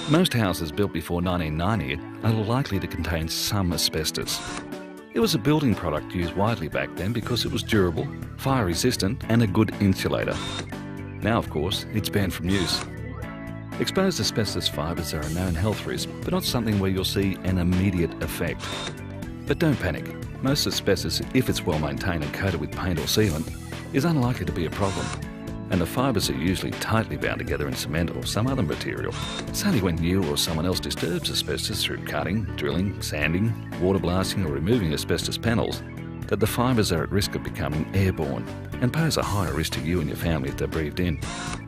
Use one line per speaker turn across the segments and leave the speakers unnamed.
Most houses built before 1990 are likely to contain some asbestos. It was a building product used widely back then because it was durable, fire resistant and a good insulator. Now, of course, it's banned from use. Exposed asbestos fibres are a known health risk, but not something where you'll see an immediate effect. But don't panic. Most asbestos, if it's well maintained and coated with paint or sealant, is unlikely to be a problem. And the fibres are usually tightly bound together in cement or some other material. It's only when you or someone else disturbs asbestos through cutting, drilling, sanding, water blasting or removing asbestos panels that the fibres are at risk of becoming airborne and pose a higher risk to you and your family if they're breathed in.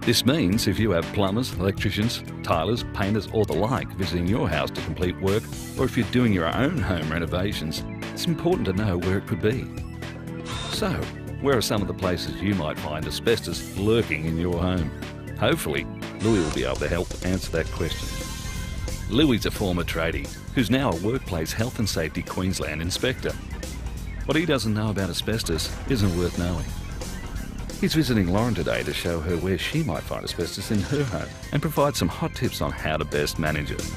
This means if you have plumbers, electricians, tilers, painters or the like visiting your house to complete work, or if you're doing your own home renovations, it's important to know where it could be. So, where are some of the places you might find asbestos lurking in your home? Hopefully, Louis will be able to help answer that question. Louis is a former tradie who's now a Workplace Health and Safety Queensland inspector. What he doesn't know about asbestos isn't worth knowing. He's visiting Lauren today to show her where she might find asbestos in her home and provide some hot tips on how to best manage it.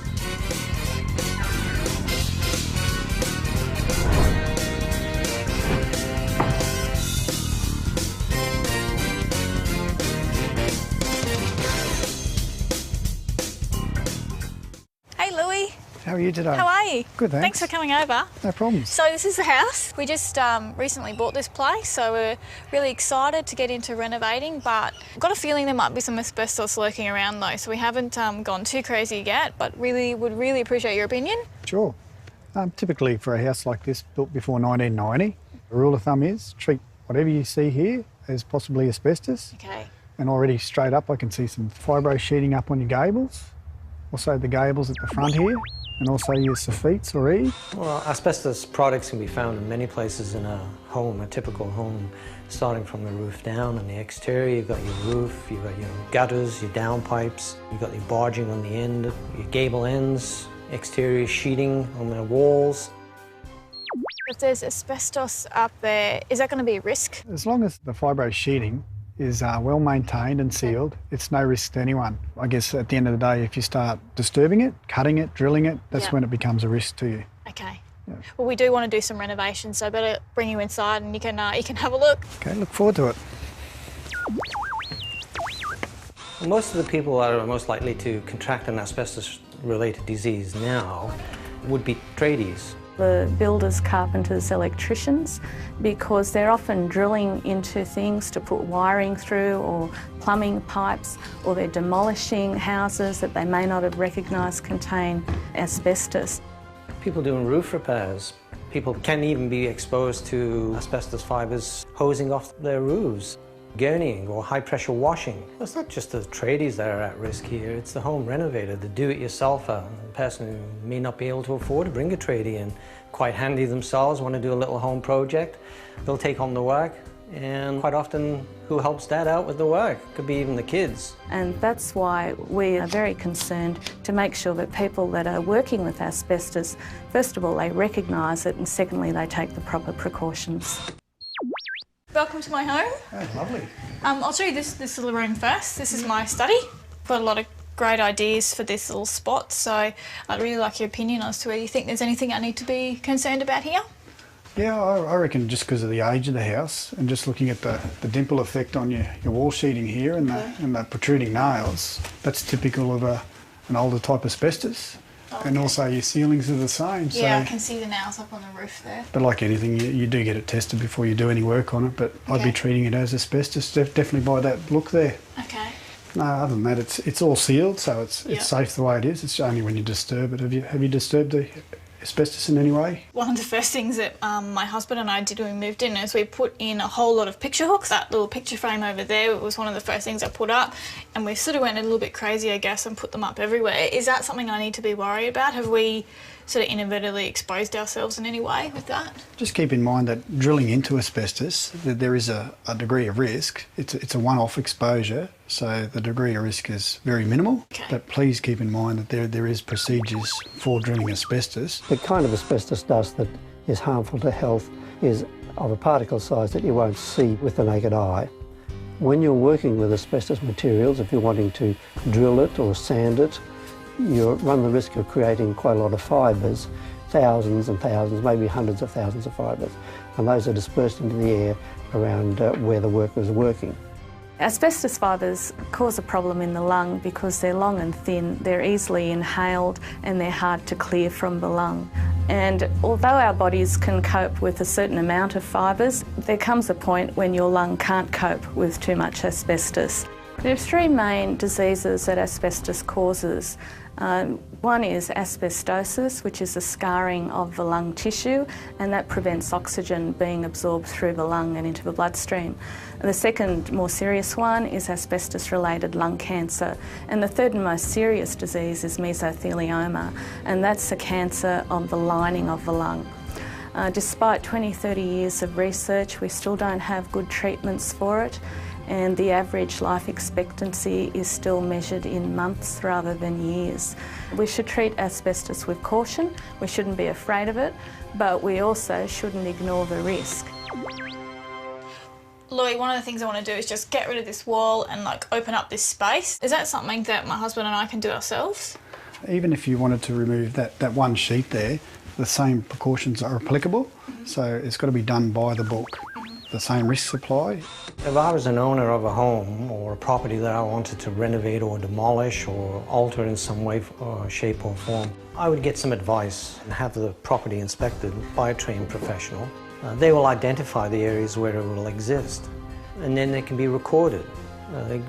How are you today?
How are you?
Good, thanks.
Thanks for coming over.
No problems.
So this is the house. We just recently bought this place, so we're really excited to get into renovating, but I've got a feeling there might be some asbestos lurking around though, so we haven't gone too crazy yet, but would really appreciate your opinion.
Sure. Typically for a house like this built before 1990, the rule of thumb is treat whatever you see here as possibly asbestos.
Okay.
And already straight up I can see some fibro sheeting up on your gables, also the gables at the front here, and also your sophites or eaves.
Well, asbestos products can be found in many places in a home, a typical home, starting from the roof down. On the exterior, you've got your roof, you've got your gutters, your downpipes, you've got your barging on the end, your gable ends, exterior sheeting on the walls.
If there's asbestos up there, is that going to be a risk?
As long as the fibro sheeting is well maintained and sealed, it's no risk to anyone. I guess at the end of the day, if you start disturbing it, cutting it, drilling it, that's when it becomes a risk to you.
Okay.
Yeah.
Well, we do want to do some renovations, so I better bring you inside and you can have a look.
Okay, look forward to it.
Well, most of the people that are most likely to contract an asbestos-related disease now would be tradies.
The builders, carpenters, electricians, because they're often drilling into things to put wiring through or plumbing pipes, or they're demolishing houses that they may not have recognised contain asbestos.
People doing roof repairs. People can even be exposed to asbestos fibres hosing off their roofs. Gurneying or high-pressure washing. It's not just the tradies that are at risk here, it's the home renovator, the do-it-yourselfer, the person who may not be able to afford to bring a tradie in. Quite handy themselves, want to do a little home project. They'll take on the work, and quite often who helps dad out with the work? Could be even the kids.
And that's why we are very concerned to make sure that people that are working with asbestos, first of all, they recognise it, and secondly, they take the proper precautions.
Welcome to my home.
Oh, lovely.
I'll show you this little room first. This is my study. Got a lot of great ideas for this little spot, so I'd really like your opinion as to whether you think there's anything I need to be concerned about here.
Yeah, I reckon just because of the age of the house and just looking at the dimple effect on your wall sheeting here and the protruding nails, that's typical of an older type asbestos. Okay. And also your ceilings are the same.
Yeah,
so,
I can see the nails up on the roof there.
But like anything, you do get it tested before you do any work on it, but I'd be treating it as asbestos, definitely by that look there.
Okay.
No, other than that, it's all sealed, so it's safe the way it is. It's only when you disturb it. Have you disturbed the asbestos in any way?
One of the first things that my husband and I did when we moved in is we put in a whole lot of picture hooks. That little picture frame over there was one of the first things I put up, and we sort of went a little bit crazy, I guess, and put them up everywhere. Is that something I need to be worried about? Have we sort of inadvertently exposed ourselves in any way with that?
Just keep in mind that drilling into asbestos, that there is a degree of risk. It's a one-off exposure, so the degree of risk is very minimal.
Okay.
But please keep in mind that there is procedures for drilling asbestos.
The kind of asbestos dust that is harmful to health is of a particle size that you won't see with the naked eye. When you're working with asbestos materials, if you're wanting to drill it or sand it, you run the risk of creating quite a lot of fibres, thousands and thousands, maybe hundreds of thousands of fibres, and those are dispersed into the air around where the worker is working.
Asbestos fibres cause a problem in the lung because they're long and thin, they're easily inhaled and they're hard to clear from the lung. And although our bodies can cope with a certain amount of fibres, there comes a point when your lung can't cope with too much asbestos. There are three main diseases that asbestos causes. One is asbestosis, which is the scarring of the lung tissue, and that prevents oxygen being absorbed through the lung and into the bloodstream. And the second, more serious one, is asbestos-related lung cancer. And the third and most serious disease is mesothelioma, and that's a cancer of the lining of the lung. Despite 20-30 years of research, we still don't have good treatments for it, and the average life expectancy is still measured in months rather than years. We should treat asbestos with caution, we shouldn't be afraid of it, but we also shouldn't ignore the risk.
Louis, one of the things I want to do is just get rid of this wall and like open up this space. Is that something that my husband and I can do ourselves?
Even if you wanted to remove that one sheet there, the same precautions are applicable, so it's got to be done by the book. The same risks apply.
If I was an owner of a home or a property that I wanted to renovate or demolish or alter in some way, shape or form, I would get some advice and have the property inspected by a trained professional. They will identify the areas where it will exist, and then they can be recorded.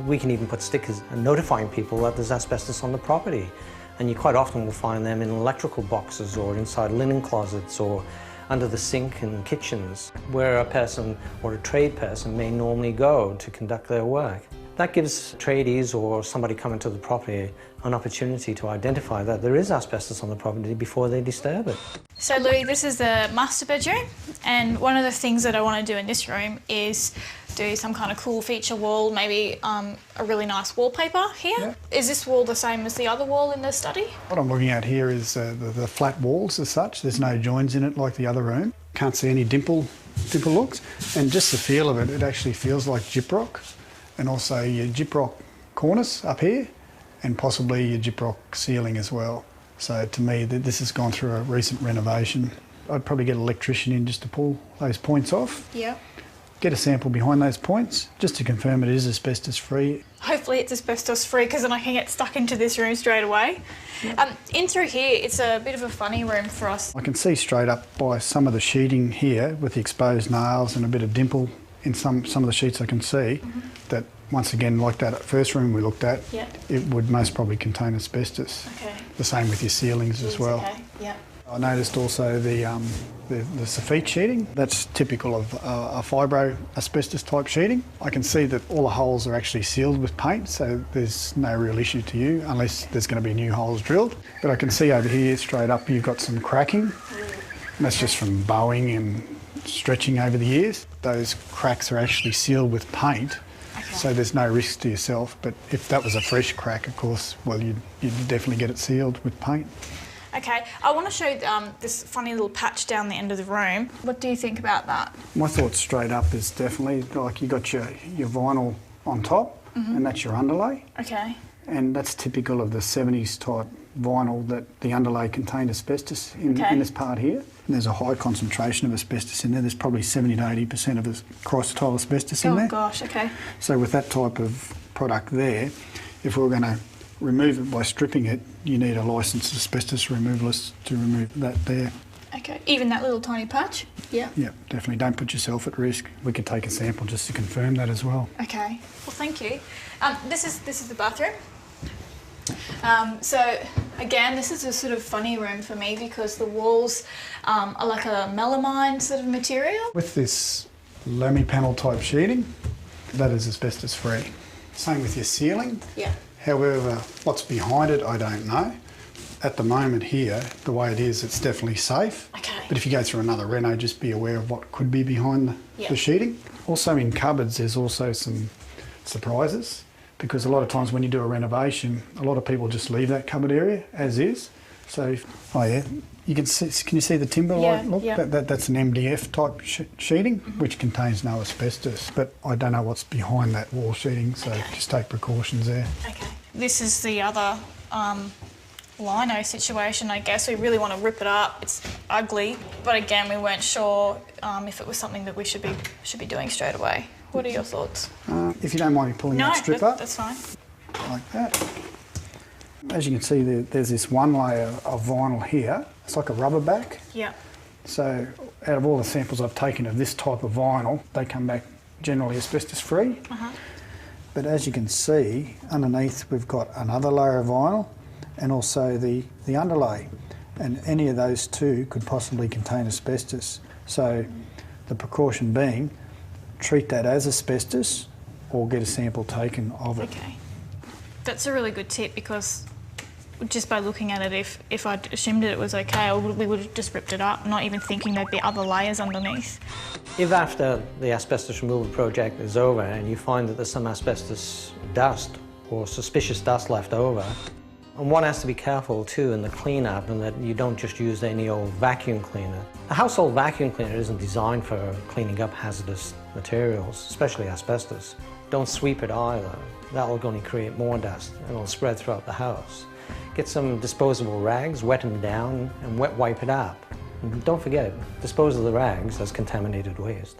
We can even put stickers notifying people that there's asbestos on the property, and you quite often will find them in electrical boxes or inside linen closets or under the sink in kitchens, where a person or a trade person may normally go to conduct their work. That gives tradies or somebody coming to the property an opportunity to identify that there is asbestos on the property before they disturb it.
So Louis, this is the master bedroom, and one of the things that I want to do in this room is do some kind of cool feature wall, maybe a really nice wallpaper here. Yeah. Is this wall the same as the other wall in the study?
What I'm looking at here is the flat walls as such. There's no joins in it like the other room. Can't see any dimple looks, and just the feel of it, it actually feels like gyprock, and also your gyprock cornice up here, and possibly your gyprock ceiling as well. So to me, this has gone through a recent renovation. I'd probably get an electrician in just to pull those points off.
Yeah.
Get a sample behind those points, just to confirm it is asbestos free.
Hopefully it's asbestos free, because then I can get stuck into this room straight away. In through here, it's a bit of a funny room for us.
I can see straight up by some of the sheeting here with the exposed nails and a bit of dimple in some of the sheets I can see that, once again, like that first room we looked at, it would most probably contain asbestos.
Okay.
The same with your ceilings as well.
Okay. Yeah.
I noticed also the soffit sheeting. That's typical of a fibro asbestos type sheeting. I can see that all the holes are actually sealed with paint, so there's no real issue to you unless there's going to be new holes drilled. But I can see over here straight up you've got some cracking. And that's just from bowing and stretching over the years. Those cracks are actually sealed with paint. So there's no risk to yourself, but if that was a fresh crack, of course, well, you'd definitely get it sealed with paint.
Okay, I want to show this funny little patch down the end of the room. What do you think about that?
My thoughts straight up is definitely, like, you got your vinyl on top, and that's your underlay.
Okay.
And that's typical of the 70s type vinyl, that the underlay contained asbestos in this part here. And there's a high concentration of asbestos in there. There's probably 70 to 80% of chrysotile asbestos in there.
Oh gosh, okay.
So with that type of product there, if we were going to remove it by stripping it, you need a licensed asbestos removalist to remove that there.
Okay, even that little tiny patch? Yeah. Yeah,
definitely. Don't put yourself at risk. We could take a sample just to confirm that as well.
Okay, well thank you. This is the bathroom. So again, this is a sort of funny room for me because the walls are like a melamine sort of material.
With this Lamy panel type sheeting, that is asbestos free. Same with your ceiling.
Yeah.
However, what's behind it, I don't know. At the moment here, the way it is, it's definitely safe.
Okay.
But if you go through another reno, just be aware of what could be behind the sheeting. Also in cupboards, there's also some surprises, because a lot of times when you do a renovation, a lot of people just leave that cupboard area as is. So, you can you see the timber light? Look, that's an MDF type sheeting, which contains no asbestos. But I don't know what's behind that wall sheeting, so just take precautions there.
Okay. This is the other lino situation, I guess. We really want to rip it up. It's ugly, but again, we weren't sure if it was something that we should be doing straight away. What are your thoughts?
If you don't mind me pulling that strip up.
That's fine.
Like that. As you can see, there's this one layer of vinyl here. It's like a rubber back.
Yeah.
So out of all the samples I've taken of this type of vinyl, they come back generally asbestos free. But as you can see, underneath we've got another layer of vinyl and also the underlay. And any of those two could possibly contain asbestos. So the precaution being, treat that as asbestos or get a sample taken of it.
Okay. That's a really good tip, because just by looking at it, if I'd assumed it was okay, we would have just ripped it up, not even thinking there'd be other layers underneath.
If after the asbestos removal project is over and you find that there's some asbestos dust or suspicious dust left over, and one has to be careful too in the cleanup, and that you don't just use any old vacuum cleaner. A household vacuum cleaner isn't designed for cleaning up hazardous materials, especially asbestos. Don't sweep it either. That'll only create more dust and it'll spread throughout the house. Get some disposable rags, wet them down and wet wipe it up. And don't forget, dispose of the rags as contaminated waste.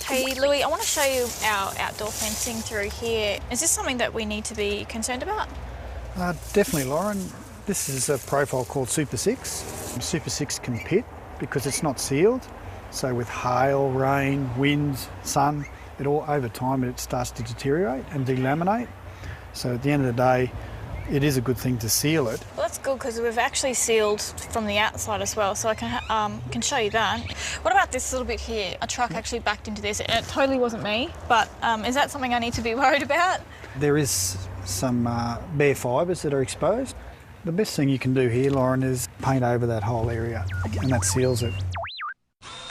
Hey Louis, I want to show you our outdoor fencing through here. Is this something that we need to be concerned about?
Definitely, Lauren. This is a profile called Super 6. Super 6 can pit because it's not sealed. So with hail, rain, winds, sun, over time it starts to deteriorate and delaminate. So at the end of the day, it is a good thing to seal it.
Well, that's good, because we've actually sealed from the outside as well, so I can show you that. What about this little bit here? A truck actually backed into this. It totally wasn't me, but is that something I need to be worried about?
There is some bare fibres that are exposed. The best thing you can do here, Lauren, is paint over that whole area, and that seals it.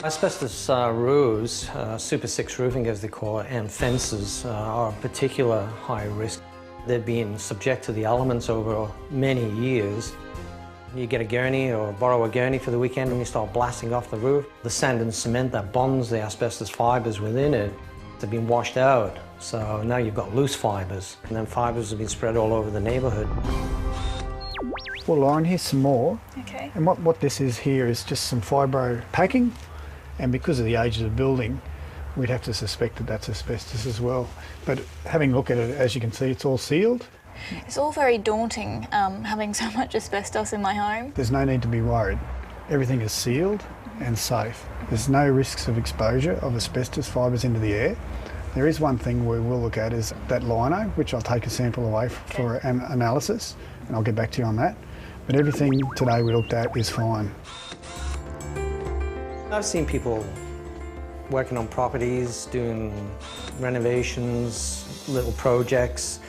Asbestos roofs, Super 6 roofing as they call it, and fences are a particular high risk. They've been subject to the elements over many years. You get a gurney or borrow a gurney for the weekend and you start blasting off the roof. The sand and cement that bonds the asbestos fibres within it have been washed out. So now you've got loose fibres, and then fibres have been spread all over the neighbourhood.
Well, Lauren, here's some more.
Okay.
And what this is here is just some fibro packing, and because of the age of the building, we'd have to suspect that that's asbestos as well. But having a look at it, as you can see, it's all sealed.
It's all very daunting, having so much asbestos in my home.
There's no need to be worried. Everything is sealed and safe. There's no risks of exposure of asbestos fibres into the air. There is one thing we will look at, is that lino, which I'll take a sample away for an analysis, and I'll get back to you on that. But everything today we looked at is fine.
I've seen people working on properties, doing renovations, little projects.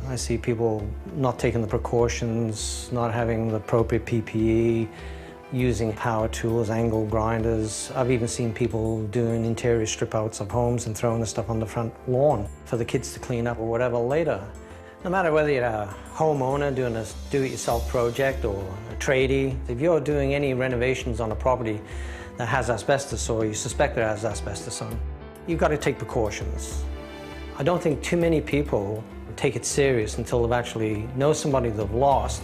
I see people not taking the precautions, not having the appropriate PPE, using power tools, angle grinders. I've even seen people doing interior strip outs of homes and throwing the stuff on the front lawn for the kids to clean up or whatever later. No matter whether you're a homeowner doing a do-it-yourself project or a tradie, if you're doing any renovations on a property that has asbestos or you suspect it has asbestos on, you've got to take precautions. I don't think too many people take it serious until they've actually know somebody they've lost,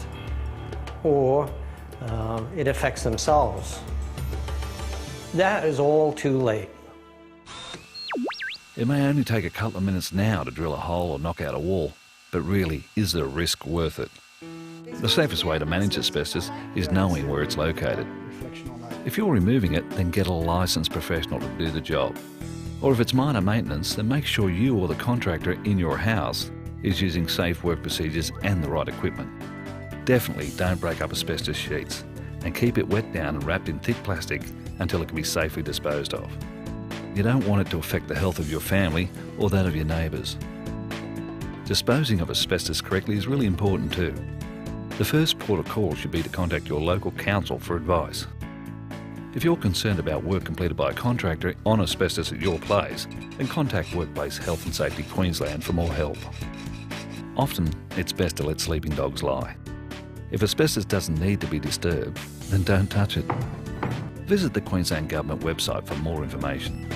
or it affects themselves. That is all too late.
It may only take a couple of minutes now to drill a hole or knock out a wall, but really, is the risk worth it? The safest way to manage asbestos is knowing where it's located. If you're removing it, then get a licensed professional to do the job. Or if it's minor maintenance, then make sure you or the contractor in your house is using safe work procedures and the right equipment. Definitely don't break up asbestos sheets, and keep it wet down and wrapped in thick plastic until it can be safely disposed of. You don't want it to affect the health of your family or that of your neighbours. Disposing of asbestos correctly is really important too. The first port of call should be to contact your local council for advice. If you're concerned about work completed by a contractor on asbestos at your place, then contact Workplace Health and Safety Queensland for more help. Often, it's best to let sleeping dogs lie. If asbestos doesn't need to be disturbed, then don't touch it. Visit the Queensland Government website for more information.